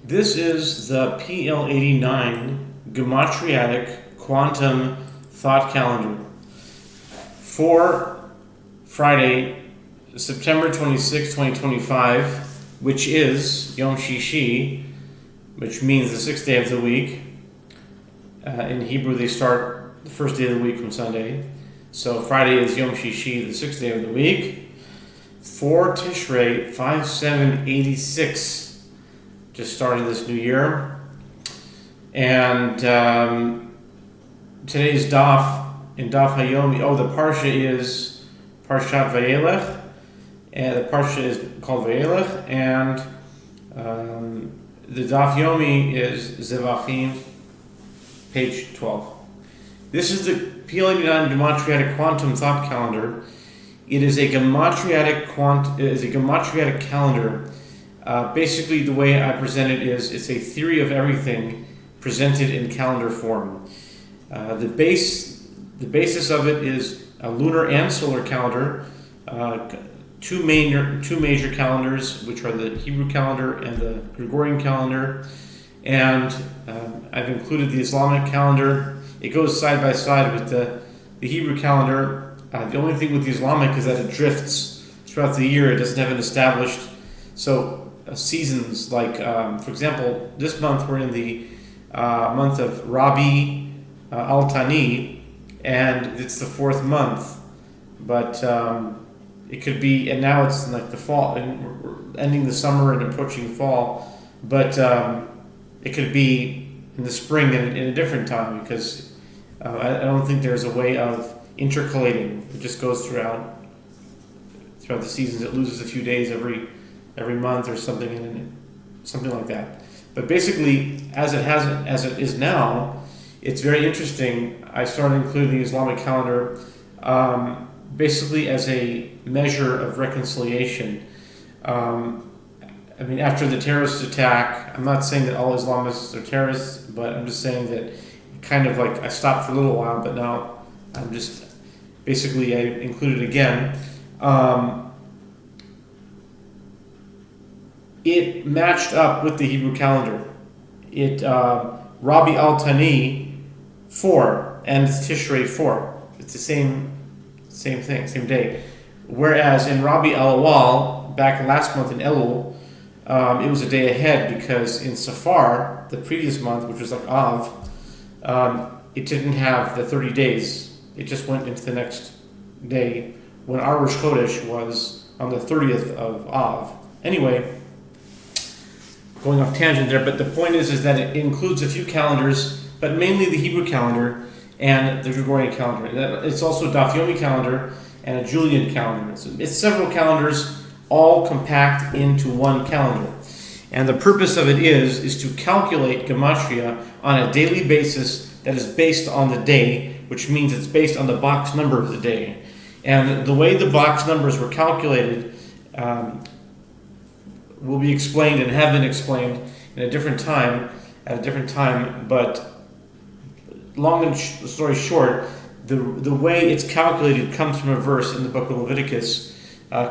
This is the PL-89 Gematriatic Quantum Thought Calendar for Friday, September 26, 2025, which is Yom Shishi, which means the sixth day of the week. In Hebrew, they start the first day of the week from Sunday. So Friday is Yom Shishi, the sixth day of the week. 4 Tishrei 5786. Just starting this new year. And today's daf, in Daf Hayomi, the Parsha is Parshat Vayelech. And the Parsha is called Vayelech. And the Daf Yomi is Zevachim, page 12. This is the PL-89 Gematriatic Quantum Thought Calendar. It is a gematriatic calendar. Basically, the way I present it is it's a theory of everything presented in calendar form. The basis of it is a lunar and solar calendar, two major calendars, which are the Hebrew calendar and the Gregorian calendar, and I've included the Islamic calendar. It goes side by side with the Hebrew calendar. The only thing with the Islamic is that it drifts throughout the year. It doesn't have an established seasons, like for example, this month we're in the month of Rabi al-Thani, and it's the fourth month, but it could be, and now it's like the fall, and we're ending the summer and approaching fall, but it could be in the spring and in a different time, because I don't think there's a way of intercalating. It just goes throughout the seasons. It loses a few days every month or something like that. But basically, as it is now, it's very interesting. I started including the Islamic calendar basically as a measure of reconciliation. After the terrorist attack, I'm not saying that all Islamists are terrorists, but I'm just saying that kind of like I stopped for a little while, but now I'm just basically I included again. It matched up with the Hebrew calendar. It Rabi al-Thani 4 and Tishrei 4. It's the same thing, same day. Whereas in Rabi al-Awwal, back last month in Elul, it was a day ahead, because in Safar, the previous month, which was like Av, it didn't have the 30 days. It just went into the next day, when our Rosh Chodesh was on the 30th of Av. Anyway, going off tangent there, but the point is that it includes a few calendars, but mainly the Hebrew calendar and the Gregorian calendar. It's also a Daf Yomi calendar and a Julian calendar. It's several calendars all compact into one calendar. And the purpose of it is to calculate gematria on a daily basis that is based on the day, which means it's based on the box number of the day. And the way the box numbers were calculated will be explained and have been explained in at a different time, but long and story short, the way it's calculated comes from a verse in the book of Leviticus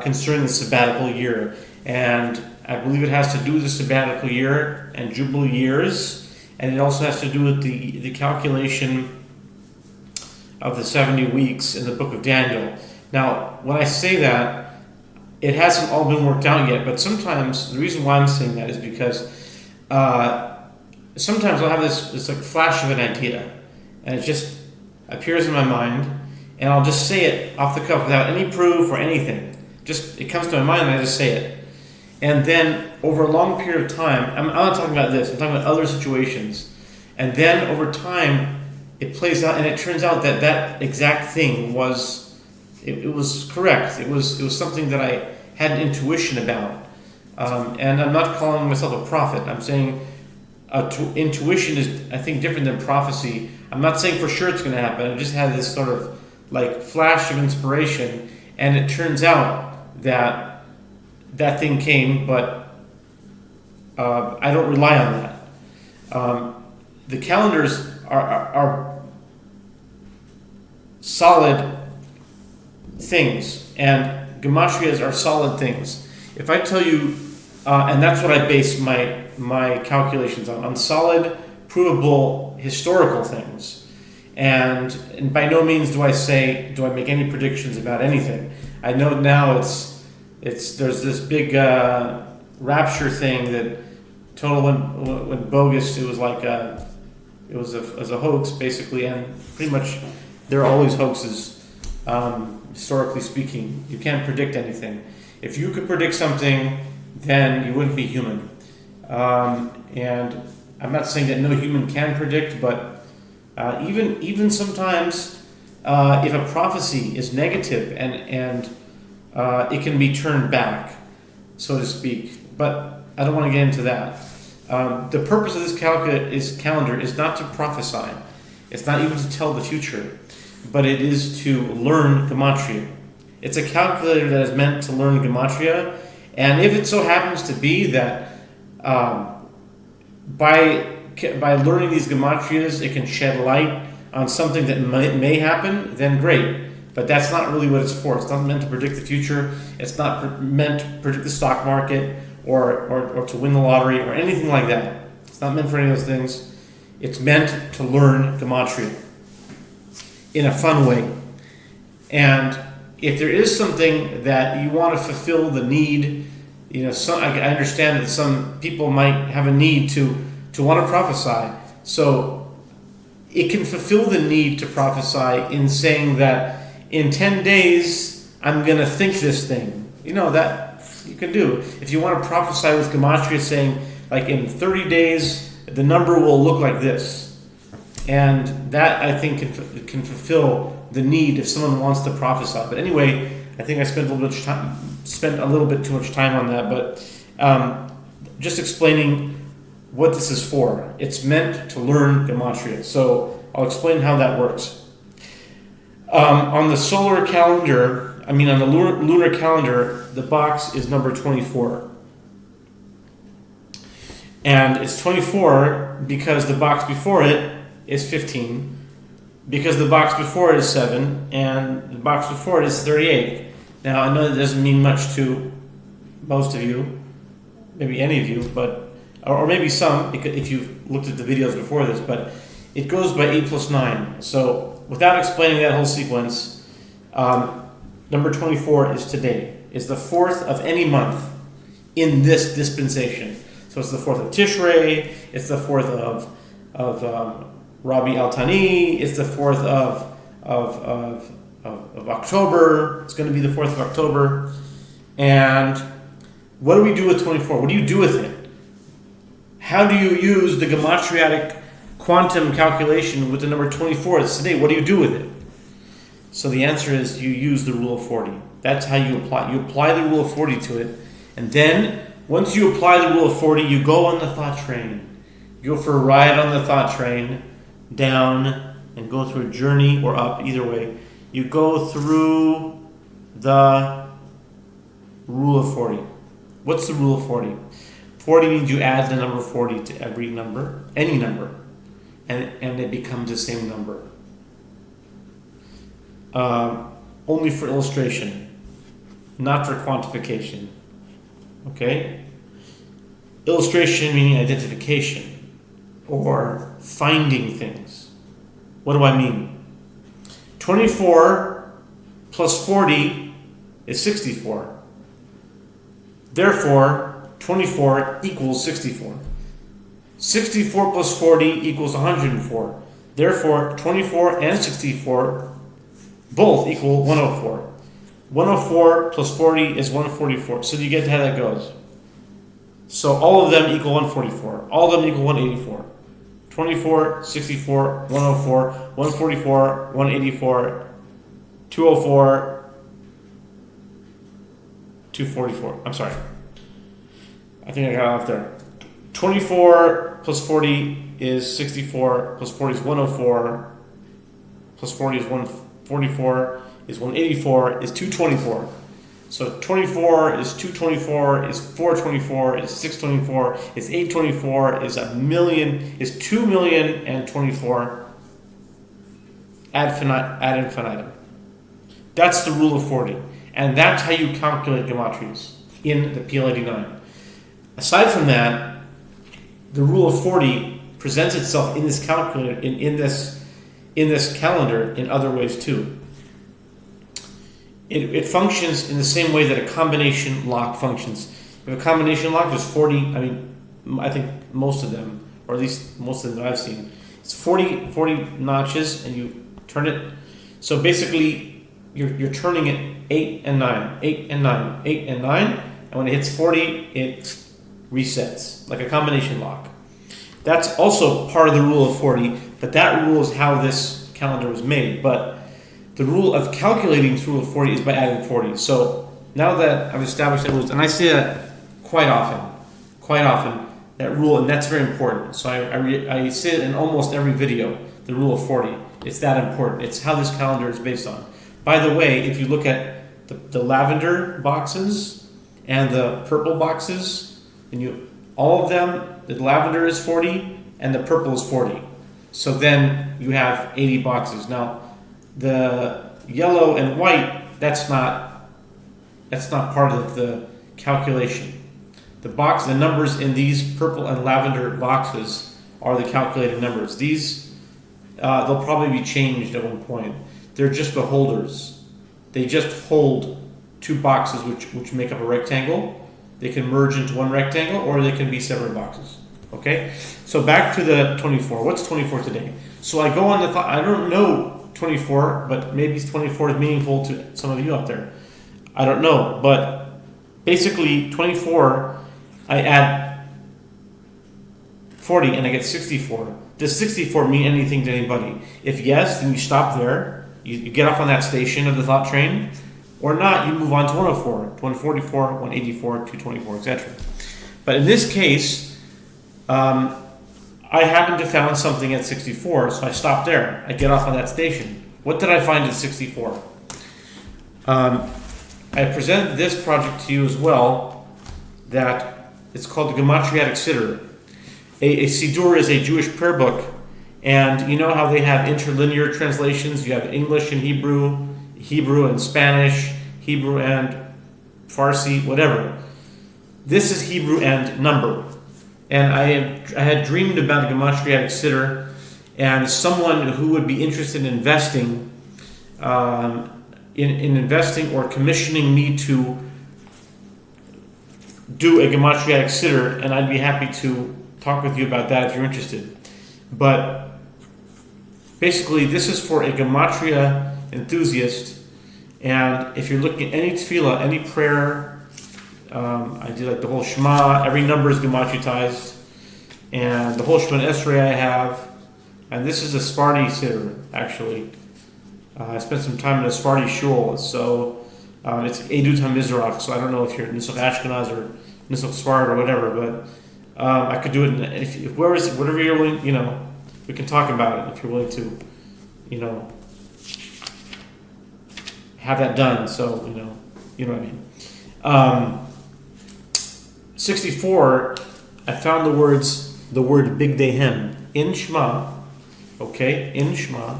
concerning the sabbatical year. And I believe it has to do with the sabbatical year and jubilee years, and it also has to do with the calculation of the 70 weeks in the book of Daniel. Now, when I say that, it hasn't all been worked out yet, but sometimes, the reason why I'm saying that is because sometimes I'll have this like flash of an idea, and it just appears in my mind, and I'll just say it off the cuff without any proof or anything. Just, it comes to my mind and I just say it. And then over a long period of time, I'm not talking about this, I'm talking about other situations, and then over time, it plays out, and it turns out that exact thing was it was correct. It was something that I had an intuition about, and I'm not calling myself a prophet. I'm saying intuition is, I think, different than prophecy. I'm not saying for sure it's going to happen. I just had this sort of like flash of inspiration, and it turns out that thing came, but I don't rely on that. The calendars are solid things, and gematrias are solid things. If I tell you, and that's what I base my my calculations on solid, provable historical things. And by no means do I make any predictions about anything. I know now there's this big rapture thing that total went bogus. It was like it was a hoax basically, and pretty much there are always hoaxes. Historically speaking, you can't predict anything. If you could predict something, then you wouldn't be human. And I'm not saying that no human can predict, but even sometimes, if a prophecy is negative and it can be turned back, so to speak. But I don't want to get into that. The purpose of this calendar is not to prophesy. It's not even to tell the future, but it is to learn Gematria. It's a calculator that is meant to learn Gematria, and if it so happens to be that by learning these Gematrias, it can shed light on something that may happen, then great. But that's not really what it's for. It's not meant to predict the future. It's not meant to predict the stock market or to win the lottery or anything like that. It's not meant for any of those things. It's meant to learn Gematria in a fun way. And if there is something that you want to fulfill the need, I understand that some people might have a need to want to prophesy. So it can fulfill the need to prophesy in saying that in 10 days, I'm going to think this thing. That you can do. If you want to prophesy with Gematria saying, like in 30 days, the number will look like this. And that, I think, can fulfill the need if someone wants to prophesy. But anyway, I think I spent a little bit too much time on that. But just explaining what this is for. It's meant to learn Gematria. So I'll explain how that works. On the solar calendar, on the lunar calendar, the box is number 24. And it's 24 because the box before it is 15, because the box before it is 7, and the box before it is 38. Now, I know that doesn't mean much to most of you, maybe any of you, or maybe some, because if you've looked at the videos before this, but it goes by 8 plus 9. So, without explaining that whole sequence, number 24 is today. It's the 4th of any month in this dispensation. So it's the 4th of Tishrei, it's the 4th of Rabbi Al-Tani, it's the 4th of October. It's going to be the 4th of October. And what do we do with 24? What do you do with it? How do you use the gematriatic quantum calculation with the number 24 that's today? What do you do with it? So the answer is you use the rule of 40. That's how you apply. You apply the rule of 40 to it. And then, once you apply the rule of 40, you go on the thought train. You go for a ride on the thought train, down, and go through a journey, or up, either way. You go through the rule of 40. What's the rule of 40? 40 means you add the number 40 to every number, any number, and it becomes the same number. Only for illustration, not for quantification. Okay? Illustration meaning identification or finding things. What do I mean? 24 plus 40 is 64. Therefore, 24 equals 64. 64 plus 40 equals 104. Therefore, 24 and 64 both equal 104. 104 plus 40 is 144. So you get how that goes. So all of them equal 144. All of them equal 184. 24, 64, 104, 144, 184, 204, 244. I'm sorry. I think I got off there. 24 plus 40 is 64, plus 40 is 104, plus 40 is 144, is 184, is 224. So 24 is 224, is 424, is 624, is 824, is a million, is 2,024 ad infinitum. That's the rule of 40. And that's how you calculate gematrias in the PL-89. Aside from that, the rule of 40 presents itself in this calculator, in this calendar in other ways too. It functions in the same way that a combination lock functions. If a combination lock, there's 40, I think most of them, or at least most of them that I've seen, it's 40 notches, and you turn it. So basically, you're turning it 8 and 9, 8 and 9, 8 and 9, and when it hits 40, it resets, like a combination lock. That's also part of the rule of 40, but that rule is how this calendar was made. But the rule of calculating this rule of 40 is by adding 40. So now that I've established that rules, and I say that quite often, that rule, and that's very important. So I say it in almost every video, the rule of 40. It's that important. It's how this calendar is based on. By the way, if you look at the lavender boxes and the purple boxes, and all of them, the lavender is 40 and the purple is 40. So then you have 80 boxes. Now, the yellow and white, that's not part of the calculation. The numbers in these purple and lavender boxes are the calculated numbers. These, they'll probably be changed at one point. They're just the holders. They just hold two boxes which make up a rectangle. They can merge into one rectangle, or they can be separate boxes. Okay? So back to the 24. What's 24 today? So I go on the thought, I don't know 24, but maybe 24 is meaningful to some of you out there. I don't know, but basically 24, I add 40 and I get 64. Does 64 mean anything to anybody? If yes, then you stop there. You get off on that station of the thought train. Or not, you move on to 104, 144, 184, 224, etc. But in this case, I happen to found something at 64, so I stop there. I get off on that station. What did I find at 64? I presented this project to you as well, that it's called the Gematriatic Siddur. A Siddur is a Jewish prayer book, and you know how they have interlinear translations? You have English and Hebrew, Hebrew and Spanish, Hebrew and Farsi, whatever. This is Hebrew and number. And I had dreamed about a Gematriatic Siddur, and someone who would be interested in investing, in investing or commissioning me to do a Gematriatic Siddur, and I'd be happy to talk with you about that if you're interested. But basically, this is for a Gematria enthusiast, and if you're looking at any tefillah, any prayer, I do like the whole Shema, every number is Gematriatized, and the whole Shema Esrei I have, and this is a Sephardi Siddur, actually. I spent some time in a Sephardi shul, so it's Edut HaMizrach, so I don't know if you're Nusach Ashkenaz or Nusach Sfard or whatever, but I could do it, if whatever you're willing, we can talk about it if you're willing to, have that done, so, you know what I mean. 64, I found the word Big Dehem in Shema, okay, in Shema.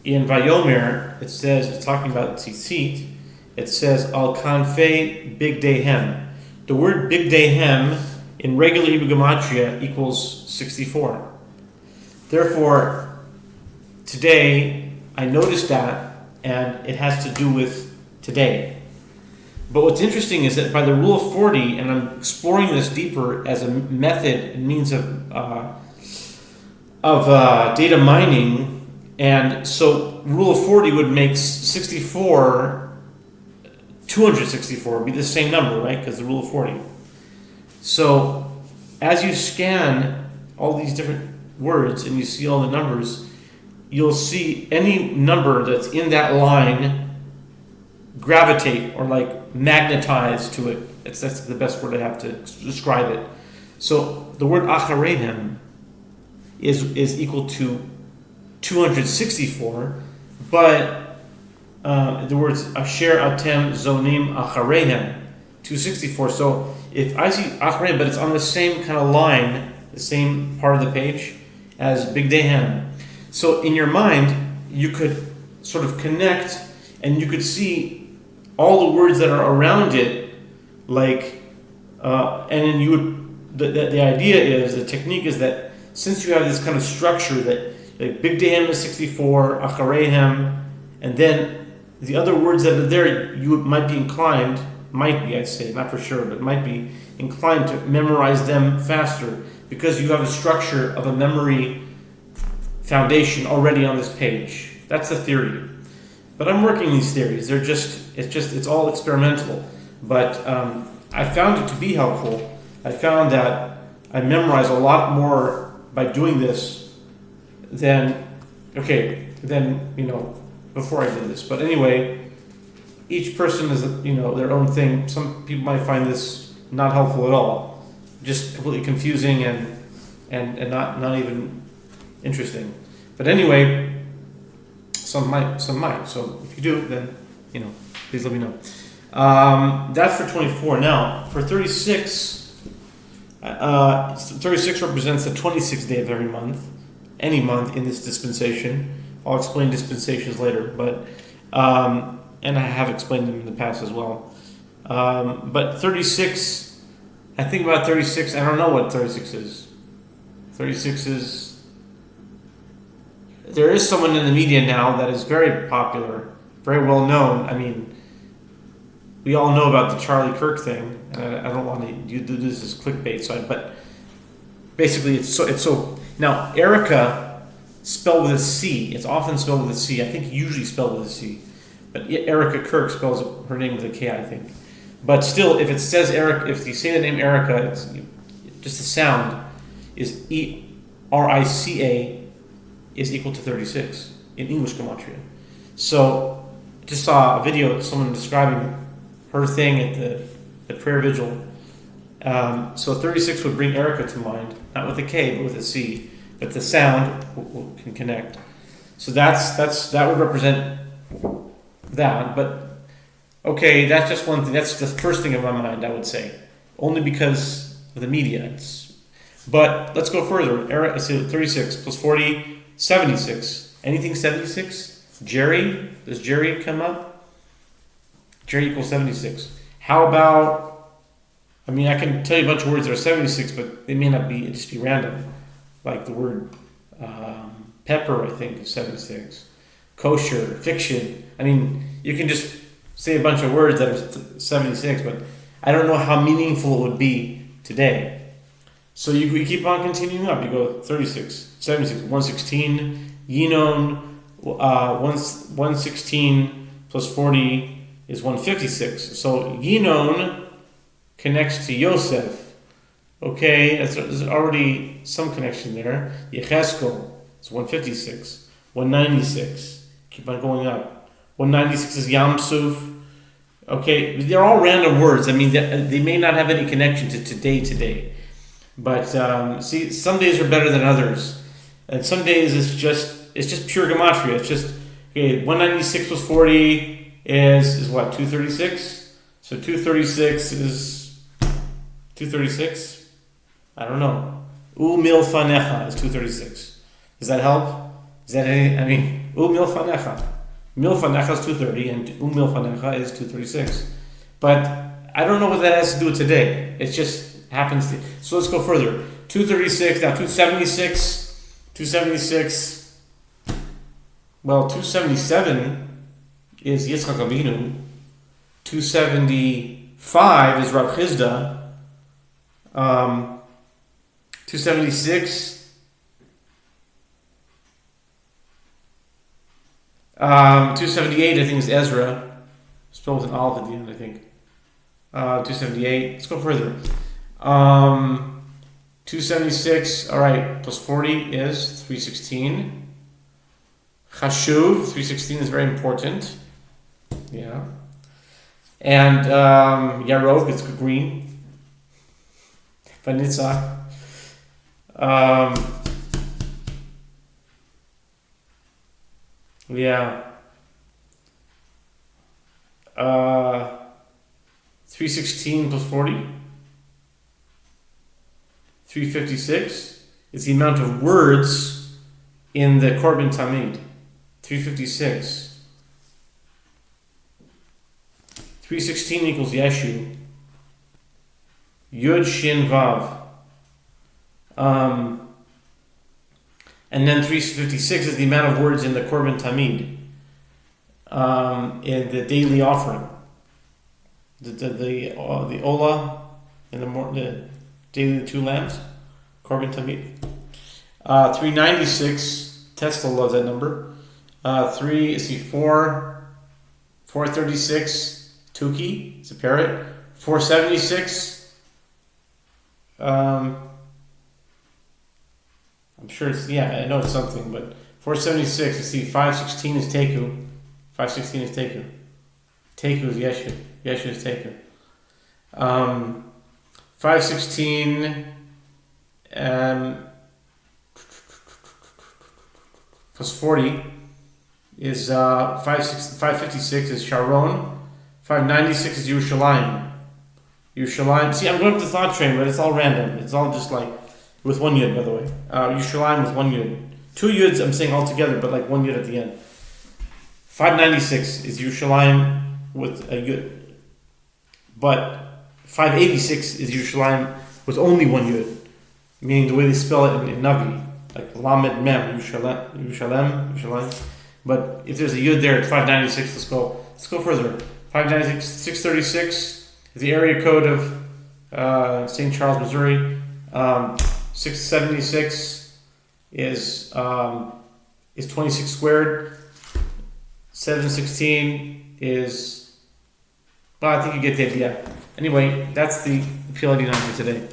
In Vayomer, it says, it's talking about tzitzit, it says, Al Kanfei Big Dehem. The word Big Dehem in regular Hebrew Gematria equals 64. Therefore, today, I noticed that, and it has to do with today. But what's interesting is that by the rule of 40, and I'm exploring this deeper as a method and means of data mining, and so rule of 40 would make 64, 264 would be the same number, right? Because the rule of 40. So as you scan all these different words and you see all the numbers, you'll see any number that's in that line gravitate or like magnetize to it. That's the best word I have to describe it. So the word acharehem is equal to 264, but the words asher atem zonim acharehem, 264. So if I see acharehem, but it's on the same kind of line, the same part of the page as Big Dehem. So in your mind, you could sort of connect, and you could see all the words that are around it, like And then you would, the idea is, the technique is that since you have this kind of structure that like Bigdahem is 64, Acharehem, and then the other words that are there, you might be inclined, I'd say, not for sure, but might be inclined to memorize them faster because you have a structure of a memory foundation already on this page. That's the theory. But I'm working these theories. It's all experimental. But I found it to be helpful. I found that I memorize a lot more by doing this than before I did this. But anyway, each person is their own thing. Some people might find this not helpful at all, just completely confusing and not even interesting. But anyway, some might. So if you do, then please let me know. That's for 24. Now for 36, 36 represents the 26th day of every month, any month in this dispensation. I'll explain dispensations later, but and I have explained them in the past as well. But 36, I think about 36. I don't know what 36 is. 36 is. There is someone in the media now that is very popular, very well known. I mean, we all know about the Charlie Kirk thing, and I don't want to do this as clickbait, but basically it's so. Now, Erica, spelled with a C. It's often spelled with a C. I think usually spelled with a C. But Erica Kirk spells her name with a K, I think. But still, if it says Eric, if you say the name Erica, it's just the sound is ERICA is equal to 36 in English gematria. So, I just saw a video of someone describing her thing at the prayer vigil. So 36 would bring Erica to mind, not with a K, but with a C. But the sound can connect. So that would represent that. But okay, that's just one thing. That's the first thing in my mind, I would say, only because of the media. But let's go further. Let's say 36 plus 40, 76. Anything 76? Jerry? Does Jerry come up? Jerry equals 76. How about? I mean, I can tell you a bunch of words that are 76, but they may not be. It just be random. Like the word pepper, I think, is 76. Kosher, fiction. I mean, you can just say a bunch of words that are 76, but I don't know how meaningful it would be today. So you keep on continuing up. You go 36, 76, 116, Yinon, 116 plus 40 is 156. So Yinon connects to Yosef. Okay, there's already some connection there. Yecheskel, it's 156. 196, keep on going up. 196 is Yamsuf. Okay, they're all random words. I mean, they may not have any connection to today. But see, some days are better than others. And some days it's just pure gematria. It's just, okay, 196 plus 40 is what, 236? So 236 is 236? I don't know. Milfanecha is 236. Does that help? Is that any? I mean, milfanecha. Milfanecha is 230 and milfanecha is 236. But I don't know what that has to do with today. It just happens to. So let's go further. 236, now 276. 276. Well, 277 is Yitzchak Avinu. 275 is Rav Chizda. 276. 278, I think, is Ezra. Spelled with an olive at the end, I think. 278. Let's go further. 276, all right, plus 40 is 316. Chashuv, 316 is very important. Yeah. And Yarov, it's green. Vanitza. Yeah. 316 plus 40. 356 is the amount of words in the Korban Tamid. 356. 316 equals Yeshu. Yud Shin Vav. And then 356 is the amount of words in the Korban Tamid, in the daily offering. The Ola and the daily 2 lambs, Korban Tamid. 396, Tesla loves that number. 436, Tuki, it's a parrot. 476, I'm sure it's, I know it's something, but 476, you see 516 is Teku. 516 is Teku. Teku is Yeshu. Yeshu is Teku. 516 plus 40 is 556 is Sharon. 596 is Yerushalayim. Yerushalayim. See, I'm going up the thought train, but it's all random. It's all just like with one yud, by the way. Yerushalayim with one yud. 2 yuds I'm saying all together, but like one yud at the end. 596 is Yerushalayim with a yud. But 586 is Yerushalayim with only one yud. Meaning the way they spell it in Navi. Like Lamed Mem, Yerushalayim. But if there's a yud there, it's 596. Let's go further. 596, 636 is the area code of St. Charles, Missouri. 676 is 26 squared. 716 is, well, I think you get the idea. Anyway, that's the PL-89 for today.